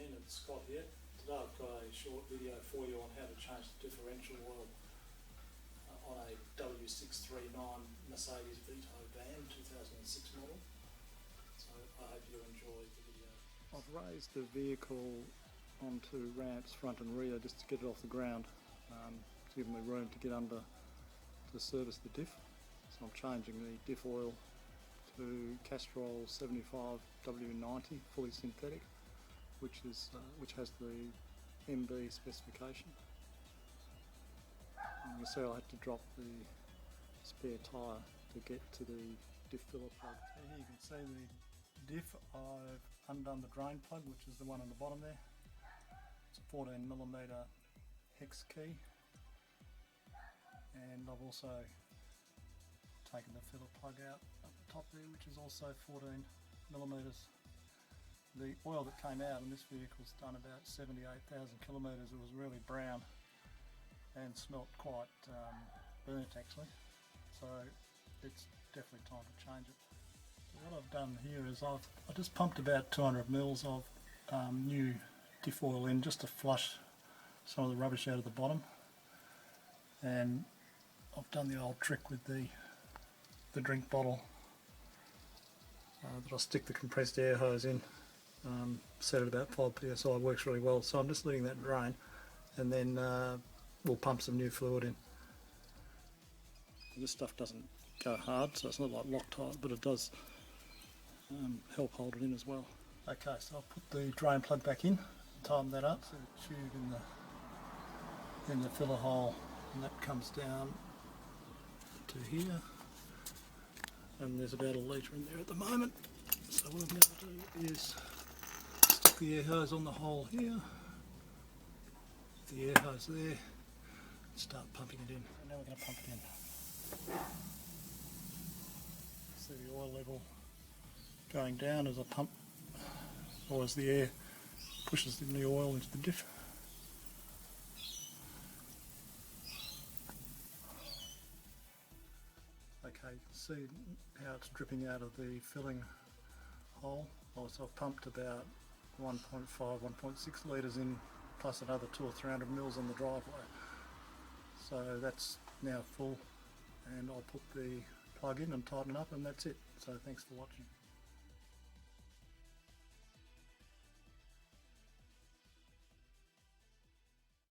again, it's Scott here. Today I've got a short video for you on how to change the differential oil on a W639 Mercedes Vito van, 2006 model. So I hope you enjoy the video. I've raised the vehicle onto ramps front and rear just to get it off the ground, to give me room to get under to service the diff. So I'm changing the diff oil to Castrol 75 W90 fully synthetic, which has the MB specification. And you see I had to drop the spare tyre to get to the diff filler plug. So here you can see the diff. I've undone the drain plug, which is the one on the bottom there. It's a 14mm hex key, and I've also taken the filler plug out at the top there, which is also 14mm. The oil that came out in this vehicle's done about 78,000 kilometres. It was really brown and smelt quite burnt actually, so it's definitely time to change it. So what I've done here is I just pumped about 200 mils of new diff oil in just to flush some of the rubbish out of the bottom, and I've done the old trick with the drink bottle that I stick the compressed air hose in, set at about 5 psi. Works really well, so I'm just letting that drain, and then we'll pump some new fluid in. This stuff doesn't go hard, so it's not like Loctite, but it does help hold it in as well. Okay, so I'll put the drain plug back in, tighten that up, so the tube in the filler hole, and that comes down to here, and there's about a litre in there at the moment. So what I'm going to do is stick the air hose on the hole here, the air hose there, and start pumping it in. And now we're going to pump it in. See the oil level going down as I pump, or as the air pushes the oil into the diff. Okay, you can see how it's dripping out of the filling hole. Also, I've pumped about 1.5, 1.6 litres in, plus another 200 or 300 mils on the driveway. So that's now full, and I'll put the plug in and tighten it up, and that's it. So thanks for watching.